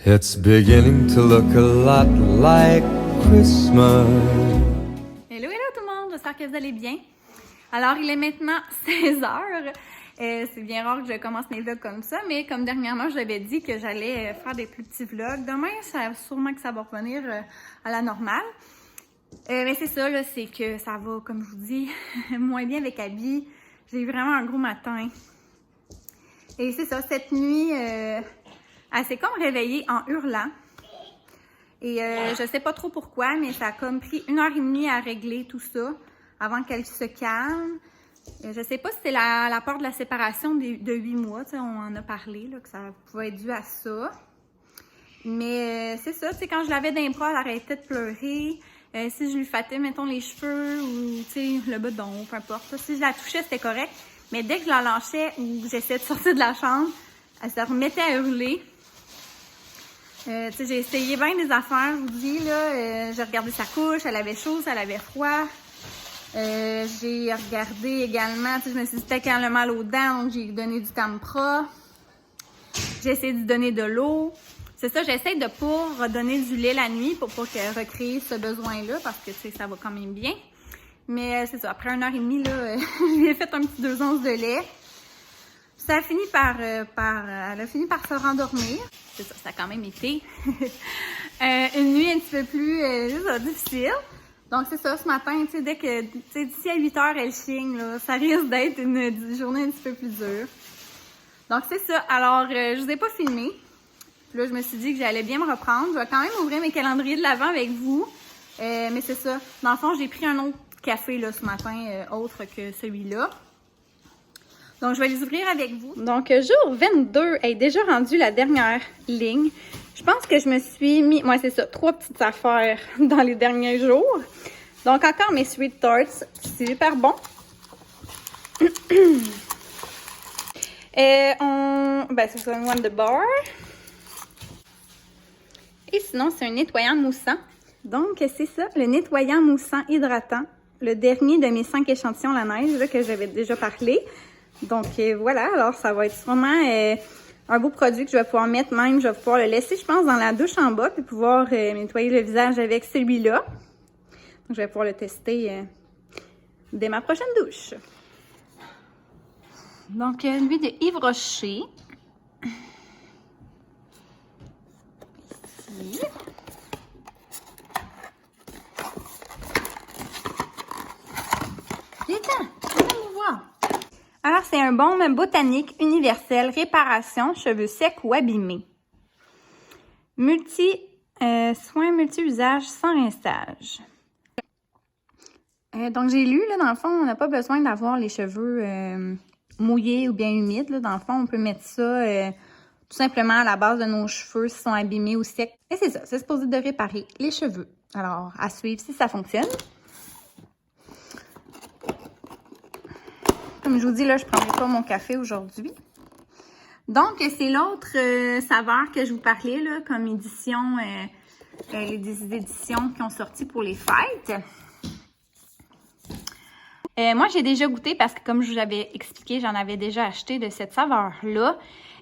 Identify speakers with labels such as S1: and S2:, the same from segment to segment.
S1: It's beginning to look a lot like Christmas.
S2: Hello, hello tout le monde, j'espère que vous allez bien. Alors, il est maintenant 16h. C'est bien rare que je commence mes vlogs comme ça, mais comme dernièrement, je l'avais dit que j'allais faire des plus petits vlogs. Demain, sûrement que ça va revenir à la normale. Mais c'est ça, là, c'est que ça va, comme je vous dis, moins bien avec Abby. J'ai eu vraiment un gros matin. Et c'est ça, cette nuit, elle s'est comme réveillée en hurlant. Et je sais pas trop pourquoi, mais ça a comme pris 1h30 à régler tout ça avant qu'elle se calme. Je sais pas si c'est la peur de la séparation de 8 mois, on en a parlé, là, que ça pouvait être dû à ça. Mais c'est ça, quand je l'avais dans les bras, elle arrêtait de pleurer. Si je lui flattais, mettons, les cheveux ou le bedon, peu importe. Ça, si je la touchais, c'était correct. Mais dès que je la lâchais ou j'essayais de sortir de la chambre, elle se remettait à hurler. J'ai essayé bien des affaires, je vous dis, là. J'ai regardé sa couche, elle avait chaud, elle avait froid. J'ai regardé également, je me suis dit peut-être qu'elle a mal aux dents, donc j'ai donné du Tampra. J'ai essayé de lui donner de l'eau. C'est ça, j'essaie de pas redonner du lait la nuit pour pas qu'elle recrée ce besoin-là, parce que ça va quand même bien. Mais c'est ça, après 1h30, là, je lui ai fait un petit 2 onces de lait. Ça a fini elle a fini par se rendormir. C'est ça, ça a quand même été une nuit un petit peu plus difficile. Donc c'est ça, ce matin, dès que d'ici à 8h, elle chigne, là, ça risque d'être une journée un petit peu plus dure. Donc c'est ça. Alors, je vous ai pas filmé. Puis là, je me suis dit que j'allais bien me reprendre. Je vais quand même ouvrir mes calendriers de l'Avent avec vous. Mais c'est ça. Dans le fond, j'ai pris un autre café là, ce matin, autre que celui-là. Donc, je vais les ouvrir avec vous. Donc, jour 22 est déjà rendu la dernière ligne. Je pense que je me suis mis, c'est ça, 3 petites affaires dans les derniers jours. Donc, encore mes Sweet Tarts. C'est super bon. C'est ça, un Wonder Bar. Et sinon, c'est un nettoyant moussant. Donc, c'est ça, le nettoyant moussant hydratant. Le dernier de mes 5 échantillons la neige, là, que j'avais déjà parlé. Donc, voilà. Alors, ça va être vraiment un beau produit que je vais pouvoir mettre même. Je vais pouvoir le laisser, je pense, dans la douche en bas puis pouvoir nettoyer le visage avec celui-là. Donc, je vais pouvoir le tester dès ma prochaine douche. Donc, lui de Yves Rocher. Ici. Viens me voir. Alors, c'est un baume botanique universel, réparation, cheveux secs ou abîmés. Soins multi-usage sans rinçage. Donc, j'ai lu, là, dans le fond, on n'a pas besoin d'avoir les cheveux mouillés ou bien humides. Là. Dans le fond, on peut mettre ça tout simplement à la base de nos cheveux s'ils sont abîmés ou secs. Et c'est ça, c'est supposé de réparer les cheveux. Alors, à suivre si ça fonctionne. Comme je vous dis, là, je ne prendrai pas mon café aujourd'hui. Donc, c'est l'autre saveur que je vous parlais, là, comme édition, des éditions qui ont sorti pour les fêtes. Moi, j'ai déjà goûté parce que, comme je vous avais expliqué, j'en avais déjà acheté de cette saveur-là.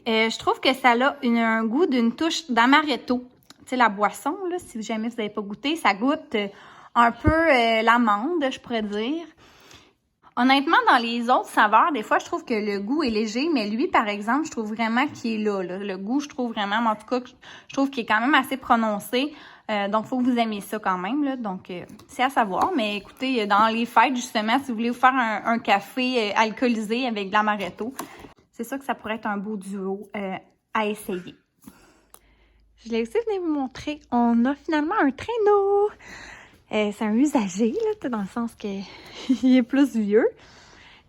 S2: Je trouve que ça a un goût d'une touche d'amaretto. Tu sais, la boisson, là, si jamais vous n'avez pas goûté, ça goûte un peu l'amande, je pourrais dire. Honnêtement, dans les autres saveurs, des fois, je trouve que le goût est léger, mais lui, par exemple, je trouve vraiment qu'il est là. Le goût, je trouve vraiment, en tout cas, je trouve qu'il est quand même assez prononcé. Donc, il faut que vous aimiez ça quand même. Là. Donc, c'est à savoir. Mais écoutez, dans les fêtes, justement, si vous voulez vous faire un café alcoolisé avec de l'amaretto, c'est sûr que ça pourrait être un beau duo à essayer. Je voulais aussi venir vous montrer, on a finalement un traîneau. C'est un usagé, là, dans le sens qu'il est plus vieux.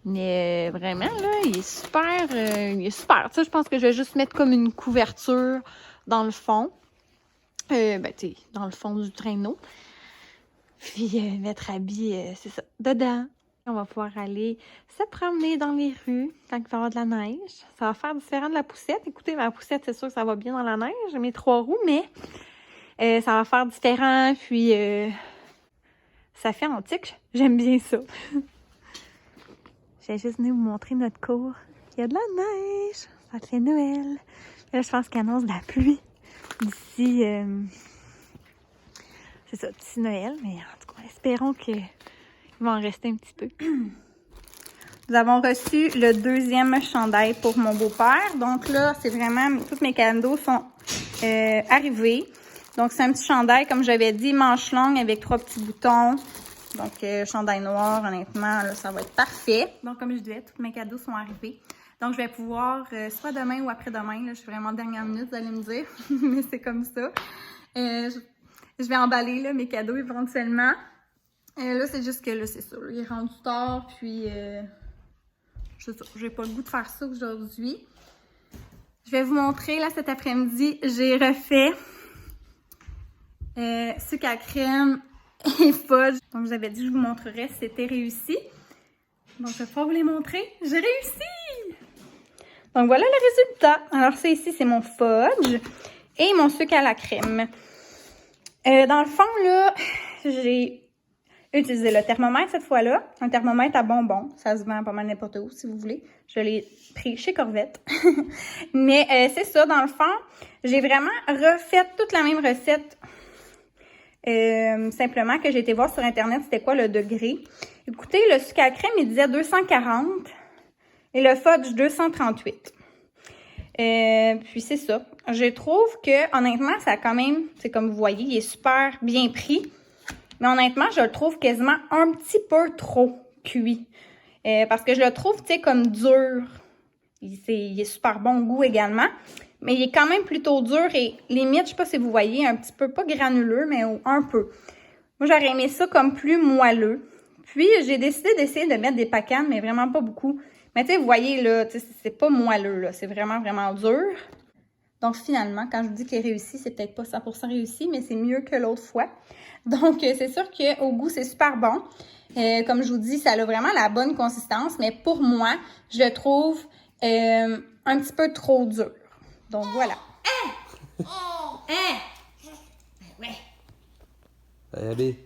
S2: Mais vraiment, là, il est super. Tu sais, je pense que je vais juste mettre comme une couverture dans le fond. Dans le fond du traîneau. Puis mettre Abby, c'est ça, dedans. On va pouvoir aller se promener dans les rues quand il va y avoir de la neige. Ça va faire différent de la poussette. Écoutez, ma poussette, c'est sûr que ça va bien dans la neige. J'ai mes 3 roues, mais ça va faire différent. Puis, ça fait antique. J'aime bien ça. Je vais juste venir vous montrer notre cour. Il y a de la neige. Ça fait Noël. Là, je pense qu'il annonce de la pluie. d'ici, c'est ça, d'ici Noël, mais en tout cas, espérons qu'il va en rester un petit peu. Nous avons reçu le deuxième chandail pour mon beau-père. Donc là, c'est vraiment, tous mes cadeaux sont arrivés. Donc c'est un petit chandail, comme j'avais dit, manche longue avec 3 petits boutons. Donc chandail noir, honnêtement, là, ça va être parfait. Donc comme je disais, tous mes cadeaux sont arrivés. Donc je vais pouvoir, soit demain ou après-demain, là, je suis vraiment dernière minute, vous allez me dire, mais c'est comme ça. Je vais emballer là, mes cadeaux éventuellement. Là, c'est juste que là, c'est ça. Là, il est rendu tard, puis j'ai pas le goût de faire ça aujourd'hui. Je vais vous montrer, là, cet après-midi, j'ai refait sucre à crème et fudge. Donc, j'avais dit que je vous montrerais si c'était réussi. Donc, je vais pouvoir vous les montrer. J'ai réussi! Donc, voilà le résultat. Alors, ça ici, c'est mon fudge et mon sucre à la crème. Dans le fond, là, j'ai utilisé le thermomètre cette fois-là. Un thermomètre à bonbons. Ça se vend pas mal n'importe où, si vous voulez. Je l'ai pris chez Corvette. Mais c'est ça, dans le fond, j'ai vraiment refait toute la même recette. Simplement que j'ai été voir sur Internet c'était quoi le degré. Écoutez, le sucre à crème, il disait 240 et le fudge 238. Puis c'est ça. Je trouve que honnêtement, ça a quand même, c'est comme vous voyez, il est super bien pris. Mais honnêtement, je le trouve quasiment un petit peu trop cuit. Parce que je le trouve, tu sais, comme dur. Il est super bon au goût également. Mais il est quand même plutôt dur et limite, je sais pas si vous voyez, un petit peu, pas granuleux, mais un peu. Moi, j'aurais aimé ça comme plus moelleux. Puis, j'ai décidé d'essayer de mettre des pacanes, mais vraiment pas beaucoup. Mais tu sais, vous voyez, là, c'est pas moelleux, là. C'est vraiment, vraiment dur. Donc, finalement, quand je vous dis qu'il est réussi, c'est peut-être pas 100% réussi, mais c'est mieux que l'autre fois. Donc, c'est sûr qu'au goût, c'est super bon. Comme je vous dis, ça a vraiment la bonne consistance, mais pour moi, je le trouve un petit peu trop dur. Donc, voilà.
S1: Ouais. Allez.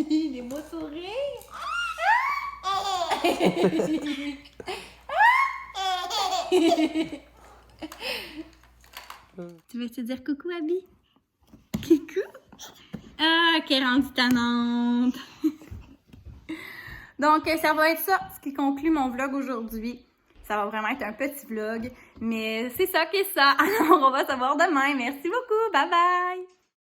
S2: Les beaux sourires. Tu veux te dire coucou, Abby? Coucou? Ah, qu'elle est rendue tannante! Donc, ça va être ça, ce qui conclut mon vlog aujourd'hui. Ça va vraiment être un petit vlog, mais c'est ça qui est ça. Alors, on va se voir demain. Merci beaucoup. Bye bye!